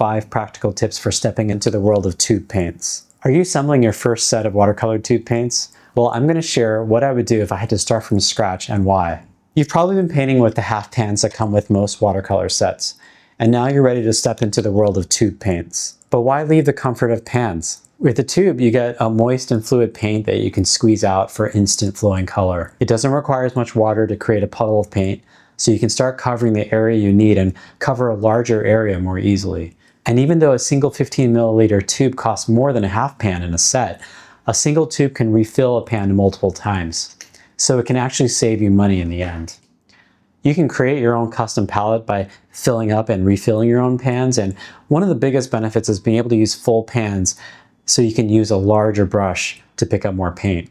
5 practical tips for stepping into the world of tube paints. Are you assembling your first set of watercolor tube paints? Well, I'm going to share what I would do if I had to start from scratch and why. You've probably been painting with the half pans that come with most watercolor sets, and now you're ready to step into the world of tube paints. But why leave the comfort of pans? With a tube, you get a moist and fluid paint that you can squeeze out for instant flowing color. It doesn't require as much water to create a puddle of paint, so you can start covering the area you need and cover a larger area more easily. And even though a single 15 milliliter tube costs more than a half pan in a set, a single tube can refill a pan multiple times. So it can actually save you money in the end. You can create your own custom palette by filling up and refilling your own pans, and one of the biggest benefits is being able to use full pans so you can use a larger brush to pick up more paint.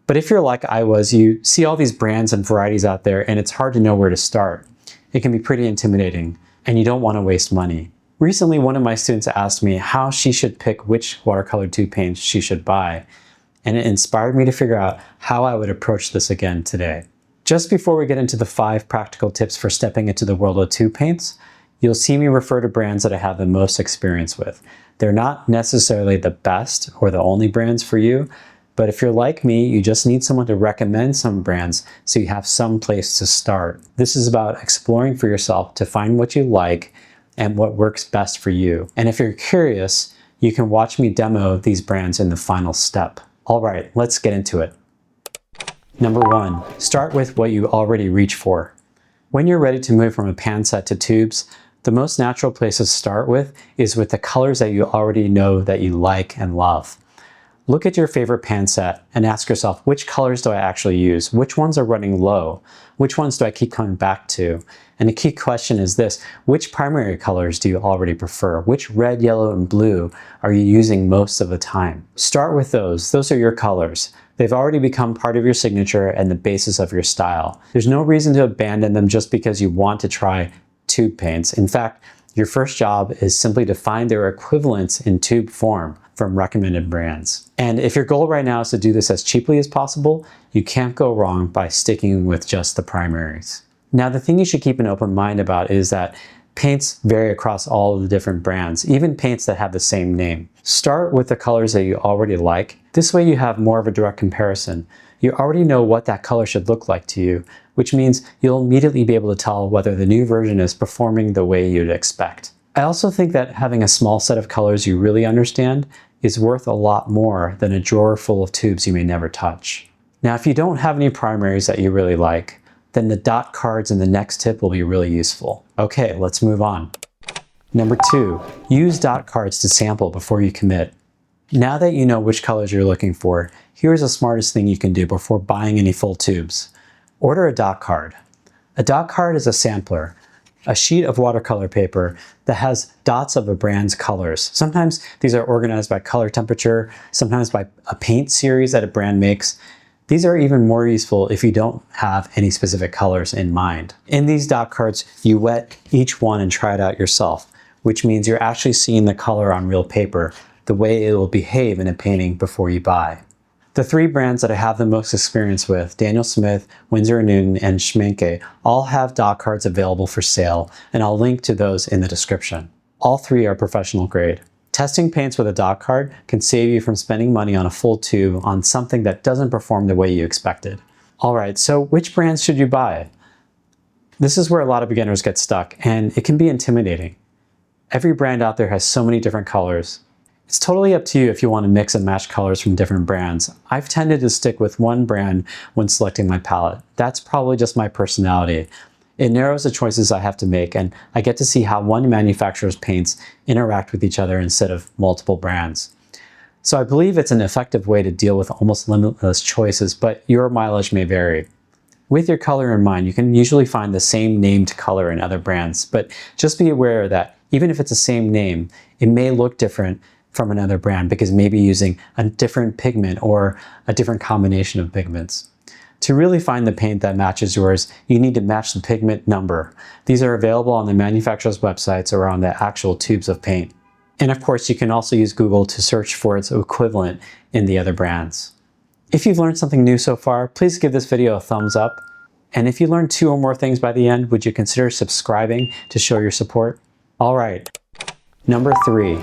But if you're like I was, you see all these brands and varieties out there and it's hard to know where to start. It can be pretty intimidating and you don't want to waste money. Recently, one of my students asked me how she should pick which watercolor tube paints she should buy, and it inspired me to figure out how I would approach this again today. Just before we get into the 5 practical tips for stepping into the world of tube paints, you'll see me refer to brands that I have the most experience with. They're not necessarily the best or the only brands for you, but if you're like me, you just need someone to recommend some brands so you have some place to start. This is about exploring for yourself to find what you like and what works best for you. And if you're curious, you can watch me demo these brands in the final step. All right, let's get into it. Number 1, start with what you already reach for. When you're ready to move from a pan set to tubes, the most natural place to start with is with the colors that you already know that you like and love. Look at your favorite pan set and ask yourself, which colors do I actually use? Which ones are running low? Which ones do I keep coming back to? And the key question is this: which primary colors do you already prefer? Which red, yellow, and blue are you using most of the time? Start with those. Those are your colors. They've already become part of your signature and the basis of your style. There's no reason to abandon them just because you want to try tube paints. In fact, your first job is simply to find their equivalents in tube form from recommended brands. And if your goal right now is to do this as cheaply as possible, you can't go wrong by sticking with just the primaries. Now, the thing you should keep an open mind about is that paints vary across all of the different brands, even paints that have the same name. Start with the colors that you already like. This way you have more of a direct comparison. You already know what that color should look like to you, which means you'll immediately be able to tell whether the new version is performing the way you'd expect. I also think that having a small set of colors you really understand is worth a lot more than a drawer full of tubes you may never touch. Now, if you don't have any primaries that you really like, then the dot cards in the next tip will be really useful. Okay, let's move on. Number 2, use dot cards to sample before you commit. Now that you know which colors you're looking for, here's the smartest thing you can do before buying any full tubes. Order a dot card. A dot card is a sampler, a sheet of watercolor paper that has dots of a brand's colors. Sometimes these are organized by color temperature, sometimes by a paint series that a brand makes. These are even more useful if you don't have any specific colors in mind. In these dot cards, you wet each one and try it out yourself, which means you're actually seeing the color on real paper, the way it will behave in a painting before you buy. The 3 brands that I have the most experience with, Daniel Smith, Winsor Newton, and Schmincke, all have dot cards available for sale, and I'll link to those in the description. All 3 are professional grade. Testing paints with a dot card can save you from spending money on a full tube on something that doesn't perform the way you expected. Alright, so which brands should you buy? This is where a lot of beginners get stuck, and it can be intimidating. Every brand out there has so many different colors. It's totally up to you if you want to mix and match colors from different brands. I've tended to stick with one brand when selecting my palette. That's probably just my personality. It narrows the choices I have to make, and I get to see how one manufacturer's paints interact with each other instead of multiple brands. So I believe it's an effective way to deal with almost limitless choices, but your mileage may vary. With your color in mind, you can usually find the same named color in other brands, but just be aware that even if it's the same name, it may look different from another brand because maybe using a different pigment or a different combination of pigments. To really find the paint that matches yours, you need to match the pigment number. These are available on the manufacturer's websites or on the actual tubes of paint. And of course, you can also use Google to search for its equivalent in the other brands. If you've learned something new so far, please give this video a thumbs up. And if you learned 2 or more things by the end, would you consider subscribing to show your support? All right. Number 3,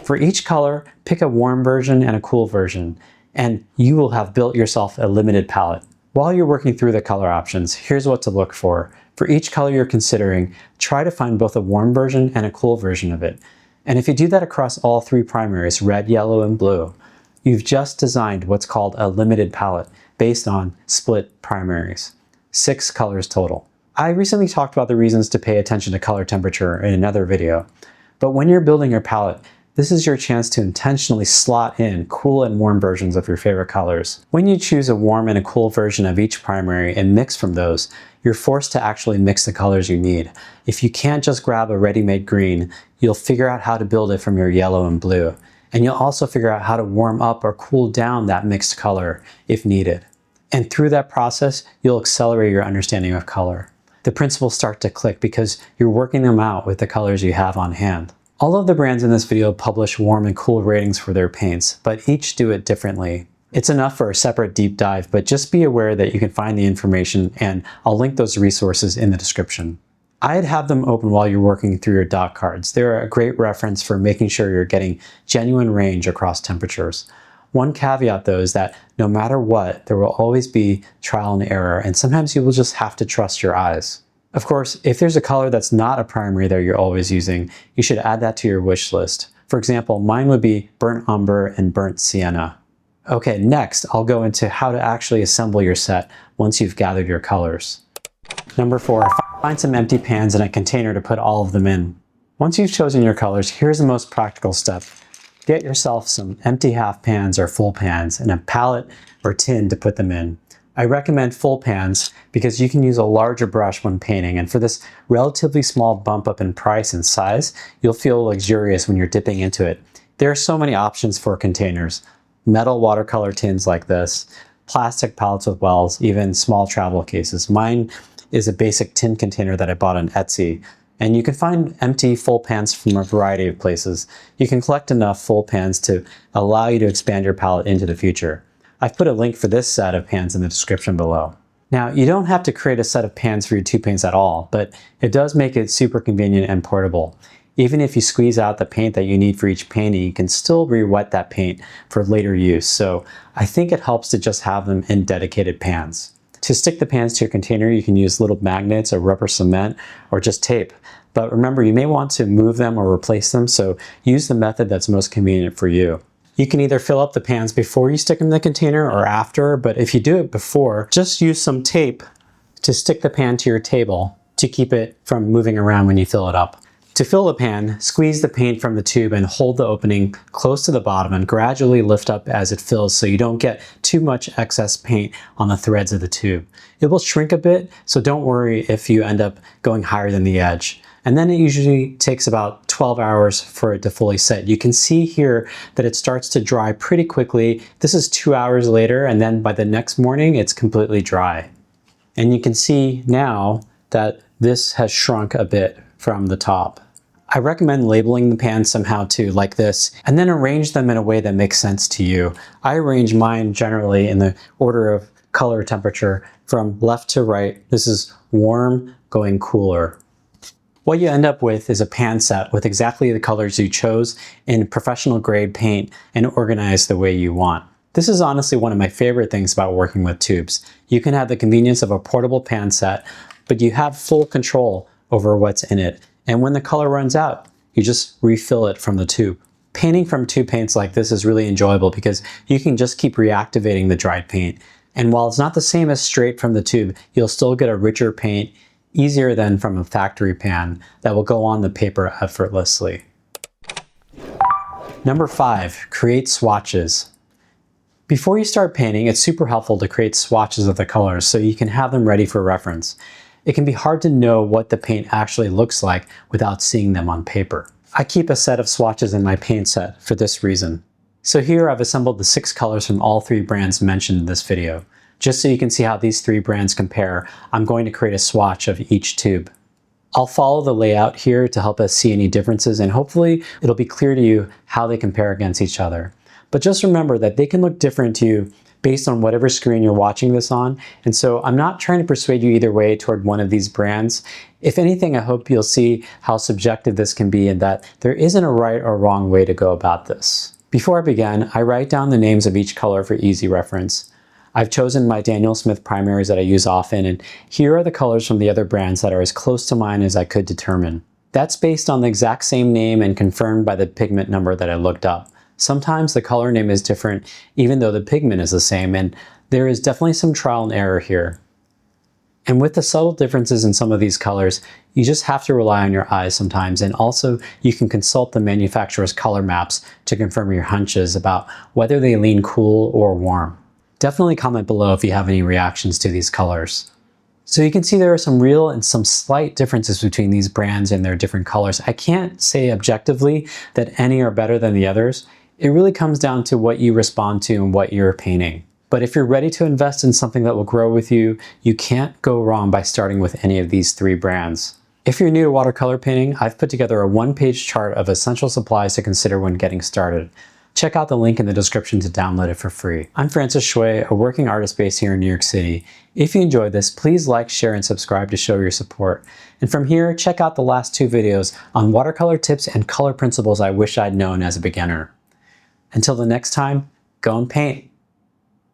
for each color, pick a warm version and a cool version, and you will have built yourself a limited palette. While you're working through the color options, here's what to look for. For each color you're considering, try to find both a warm version and a cool version of it. And if you do that across all 3 primaries, red, yellow, and blue, you've just designed what's called a limited palette based on split primaries. 6 colors total. I recently talked about the reasons to pay attention to color temperature in another video, but when you're building your palette, this is your chance to intentionally slot in cool and warm versions of your favorite colors. When you choose a warm and a cool version of each primary and mix from those, you're forced to actually mix the colors you need. If you can't just grab a ready-made green, you'll figure out how to build it from your yellow and blue. And you'll also figure out how to warm up or cool down that mixed color if needed. And through that process, you'll accelerate your understanding of color. The principles start to click because you're working them out with the colors you have on hand. All of the brands in this video publish warm and cool ratings for their paints, but each do it differently. It's enough for a separate deep dive, but just be aware that you can find the information, and I'll link those resources in the description. I'd have them open while you're working through your dot cards. They're a great reference for making sure you're getting genuine range across temperatures. One caveat though is that no matter what, there will always be trial and error, and sometimes you will just have to trust your eyes. Of course, if there's a color that's not a primary that you're always using, you should add that to your wish list. For example, mine would be burnt umber and burnt sienna. Okay, next I'll go into how to actually assemble your set once you've gathered your colors. Number 4, find some empty pans and a container to put all of them in. Once you've chosen your colors, here's the most practical step. Get yourself some empty half pans or full pans and a palette or tin to put them in. I recommend full pans because you can use a larger brush when painting, and for this relatively small bump up in price and size, you'll feel luxurious when you're dipping into it. There are so many options for containers. Metal watercolor tins like this, plastic palettes with wells, even small travel cases. Mine is a basic tin container that I bought on Etsy. And you can find empty full pans from a variety of places. You can collect enough full pans to allow you to expand your palette into the future. I've put a link for this set of pans in the description below. Now, you don't have to create a set of pans for your tube paints at all, but it does make it super convenient and portable. Even if you squeeze out the paint that you need for each painting, you can still re-wet that paint for later use. So I think it helps to just have them in dedicated pans. To stick the pans to your container, you can use little magnets or rubber cement or just tape. But remember, you may want to move them or replace them, so use the method that's most convenient for you. You can either fill up the pans before you stick them in the container or after, but if you do it before, just use some tape to stick the pan to your table to keep it from moving around when you fill it up. To fill the pan, squeeze the paint from the tube and hold the opening close to the bottom and gradually lift up as it fills so you don't get too much excess paint on the threads of the tube. It will shrink a bit, so don't worry if you end up going higher than the edge. And then it usually takes about 12 hours for it to fully set. You can see here that it starts to dry pretty quickly. This is 2 hours later, and then by the next morning, it's completely dry. And you can see now that this has shrunk a bit from the top. I recommend labeling the pans somehow too, like this, and then arrange them in a way that makes sense to you. I arrange mine generally in the order of color temperature from left to right. This is warm going cooler. What you end up with is a pan set with exactly the colors you chose in professional grade paint and organized the way you want. This is honestly one of my favorite things about working with tubes. You can have the convenience of a portable pan set, but you have full control over what's in it. And when the color runs out, you just refill it from the tube. Painting from tube paints like this is really enjoyable because you can just keep reactivating the dried paint. And while it's not the same as straight from the tube, you'll still get a richer paint, easier than from a factory pan that will go on the paper effortlessly. Number 5, create swatches. Before you start painting, it's super helpful to create swatches of the colors so you can have them ready for reference. It can be hard to know what the paint actually looks like without seeing them on paper. I keep a set of swatches in my paint set for this reason. So here I've assembled the 6 colors from all 3 brands mentioned in this video. Just so you can see how these 3 brands compare, I'm going to create a swatch of each tube. I'll follow the layout here to help us see any differences, and hopefully it'll be clear to you how they compare against each other. But just remember that they can look different to you based on whatever screen you're watching this on. And so I'm not trying to persuade you either way toward one of these brands. If anything, I hope you'll see how subjective this can be and that there isn't a right or wrong way to go about this. Before I begin, I write down the names of each color for easy reference. I've chosen my Daniel Smith primaries that I use often, and here are the colors from the other brands that are as close to mine as I could determine. That's based on the exact same name and confirmed by the pigment number that I looked up. Sometimes the color name is different even though the pigment is the same, and there is definitely some trial and error here. And with the subtle differences in some of these colors, you just have to rely on your eyes sometimes, and also you can consult the manufacturer's color maps to confirm your hunches about whether they lean cool or warm. Definitely comment below if you have any reactions to these colors. So you can see there are some real and some slight differences between these brands and their different colors. I can't say objectively that any are better than the others. It really comes down to what you respond to and what you're painting. But if you're ready to invest in something that will grow with you, you can't go wrong by starting with any of these three brands. If you're new to watercolor painting, I've put together a one-page chart of essential supplies to consider when getting started. Check out the link in the description to download it for free. I'm Francis Shui, a working artist based here in New York City. If you enjoyed this, please like, share, and subscribe to show your support. And from here, check out the last two videos on watercolor tips and color principles I wish I'd known as a beginner. Until the next time, go and paint.